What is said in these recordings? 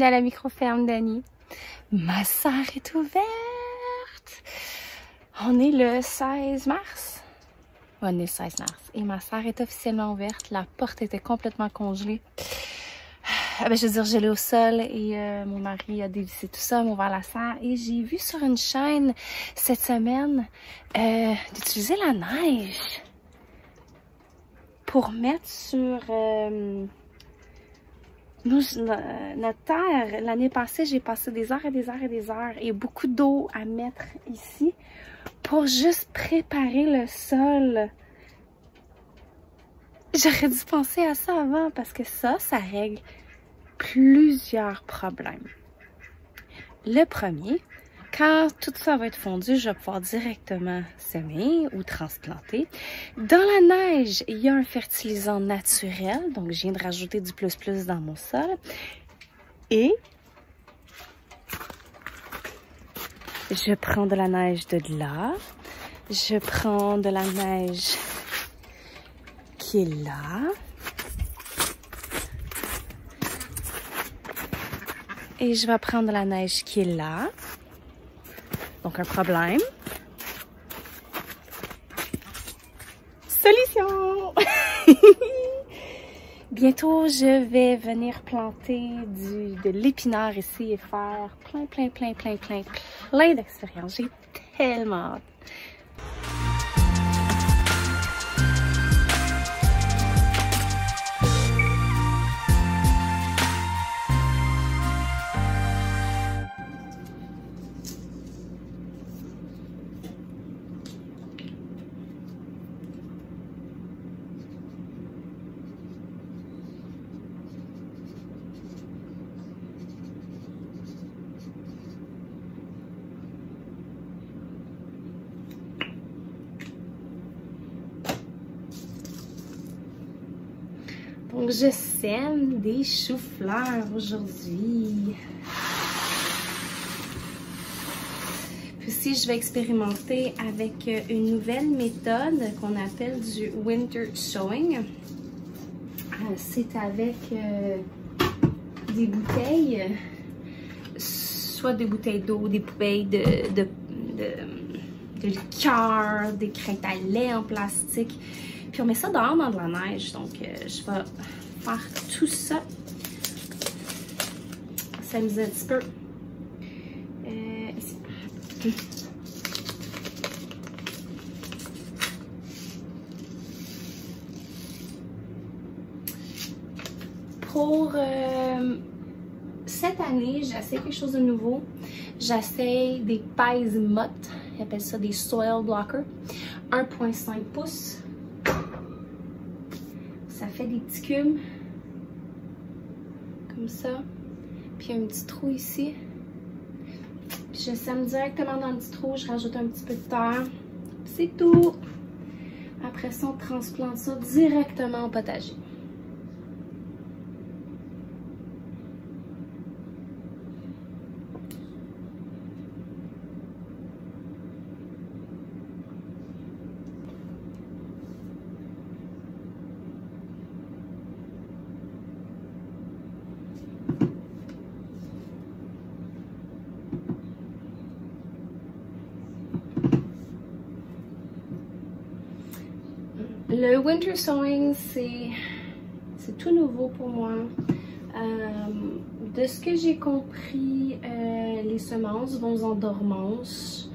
bienvenue à la micro-ferme d'Annie. Ma serre est ouverte. On est le 16 mars. On est le 16 mars. Et ma serre est officiellement ouverte. La porte était complètement congelée. Je veux dire, gelée au sol. Et mon mari a dévissé tout ça, m'a ouvert la serre. Et j'ai vu sur une chaîne cette semaine d'utiliser la neige pour mettre sur notre terre. L'année passée, j'ai passé des heures et des heures et des heures et beaucoup d'eau à mettre ici pour juste préparer le sol. J'aurais dû penser à ça avant parce que ça règle plusieurs problèmes. Le premier, quand tout ça va être fondu, je vais pouvoir directement semer ou transplanter. Dans la neige, il y a un fertilisant naturel, donc je viens de rajouter du plus dans mon sol. Et je prends de la neige de là, je prends de la neige qui est là. Et je vais prendre de la neige qui est là. Donc, un problème. Solution! Bientôt, je vais venir planter de l'épinard ici et faire plein d'expériences. J'ai tellement hâte. Donc, je sème des choux-fleurs aujourd'hui. Puis aussi, je vais expérimenter avec une nouvelle méthode qu'on appelle du winter sowing. C'est avec des bouteilles, soit des bouteilles d'eau, des bouteilles de liqueur, des crêtes à lait en plastique. Puis on met ça dehors dans de la neige. Donc, je vais faire tout ça. S'amuser un petit peu. Ici. Pour cette année, j'essaie quelque chose de nouveau. J'essaie des paises mottes. Ils appellent ça des soil blockers. 1,5 pouces. Ça fait des petits cubes, comme ça. Puis un petit trou ici. Puis je sème directement dans le petit trou, je rajoute un petit peu de terre. C'est tout. Après ça, on transplante ça directement au potager. Le winter sowing, c'est tout nouveau pour moi. De ce que j'ai compris, les semences vont en dormance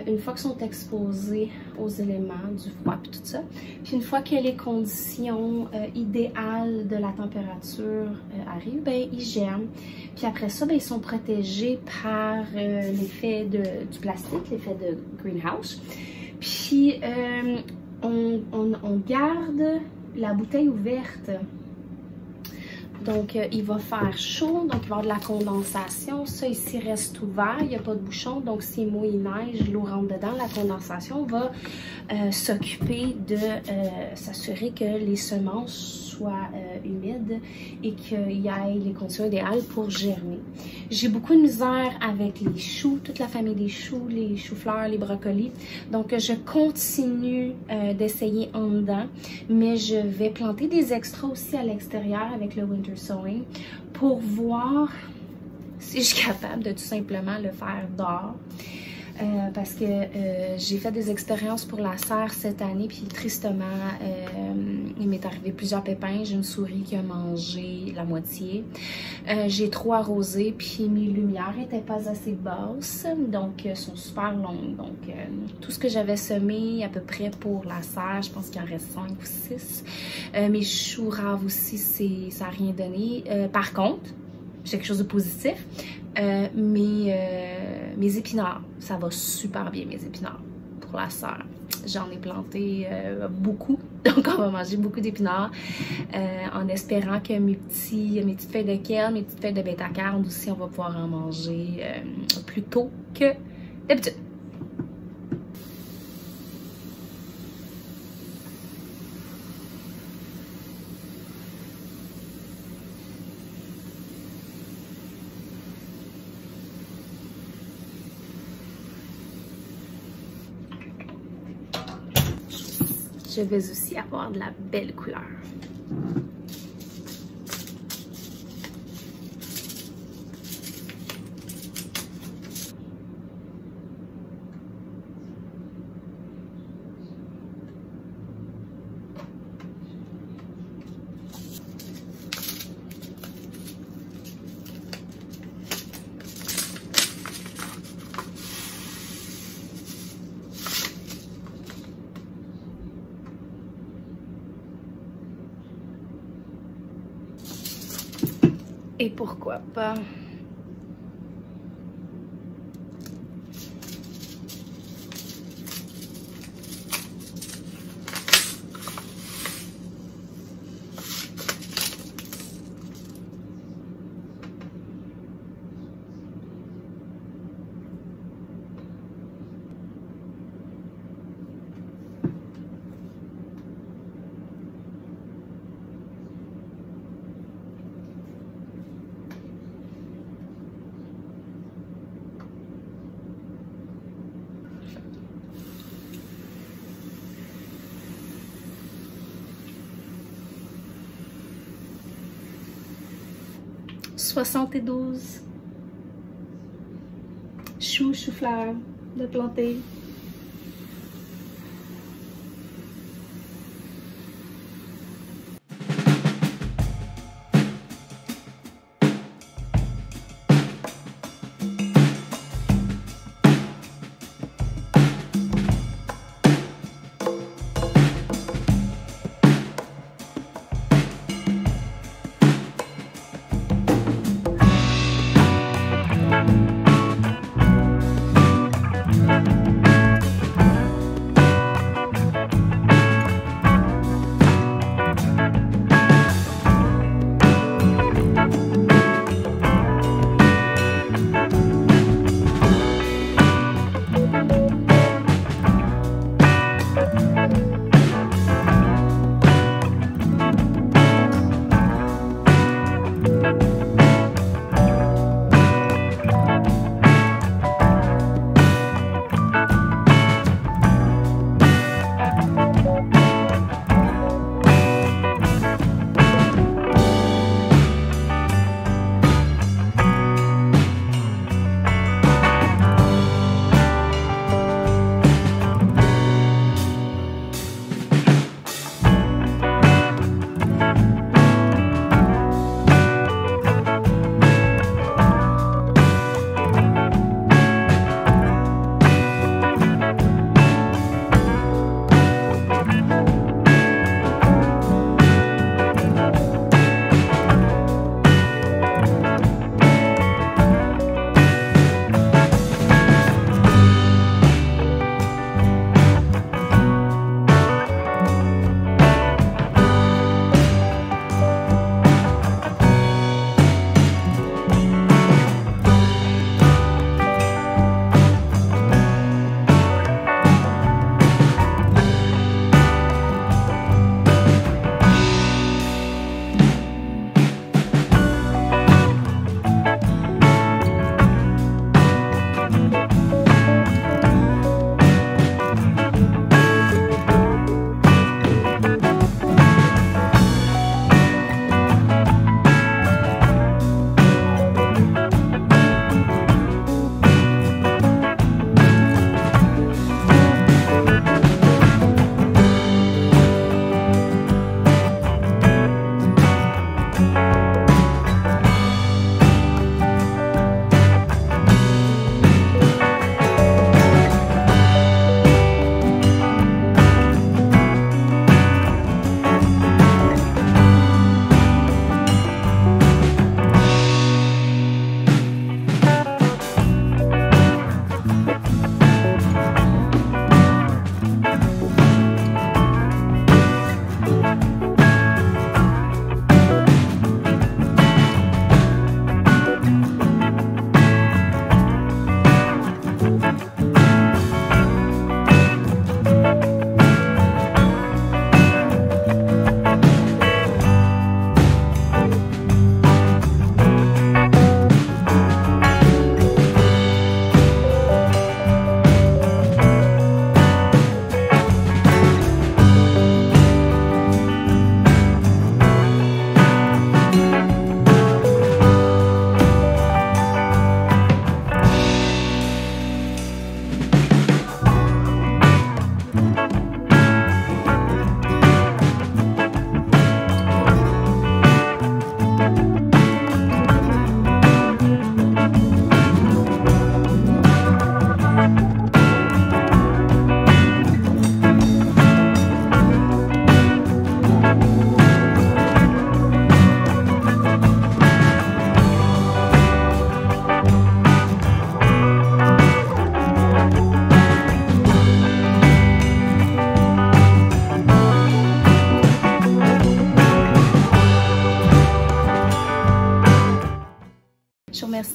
une fois qu'elles sont exposées aux éléments du froid et tout ça. Puis une fois que les conditions idéales de la température arrivent, ben, ils germent. Puis après ça, ben, ils sont protégés par l'effet du plastique, l'effet de greenhouse. Puis on garde la bouteille ouverte. Donc, il va faire chaud, donc il va y avoir de la condensation. Ça ici reste ouvert, il n'y a pas de bouchon. Donc, s'il mouille, il neige, l'eau rentre dedans. La condensation va s'occuper de s'assurer que les semences soient humides et qu'il y ait les conditions idéales pour germer. J'ai beaucoup de misère avec les choux, toute la famille des choux, les choux-fleurs, les brocolis. Donc, je continue d'essayer en dedans, mais je vais planter des extras aussi à l'extérieur avec le winter sowing pour voir si je suis capable de tout simplement le faire dehors. Parce que j'ai fait des expériences pour la serre cette année, puis tristement, il m'est arrivé plusieurs pépins. J'ai une souris qui a mangé la moitié. J'ai trop arrosé, puis mes lumières n'étaient pas assez basses, donc elles sont super longues. Donc tout ce que j'avais semé à peu près pour la serre, je pense qu'il en reste 5 ou 6. Mes choux raves aussi, ça n'a rien donné. Par contre, j'ai quelque chose de positif. Mes épinards, ça va super bien, mes épinards pour la serre. J'en ai planté beaucoup, donc on va manger beaucoup d'épinards en espérant que mes petites feuilles de kale, mes petites feuilles de bêta-carne aussi, on va pouvoir en manger plus tôt que d'habitude. Je vais aussi avoir de la belle couleur. Et pourquoi pas $72 chou-fleurs de planter.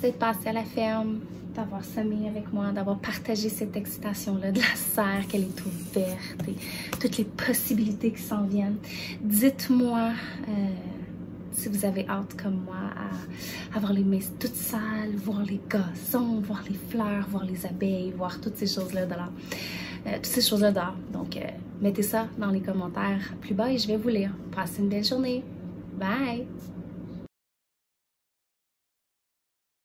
d'être passé à la ferme, d'avoir semé avec moi, d'avoir partagé cette excitation-là de la serre, qu'elle est ouverte et toutes les possibilités qui s'en viennent. Dites-moi si vous avez hâte comme moi à avoir les maisons toutes sales, voir les gazons, voir les fleurs, voir les abeilles, voir toutes ces choses-là dehors. Donc, mettez ça dans les commentaires plus bas et je vais vous lire. Passez une belle journée. Bye!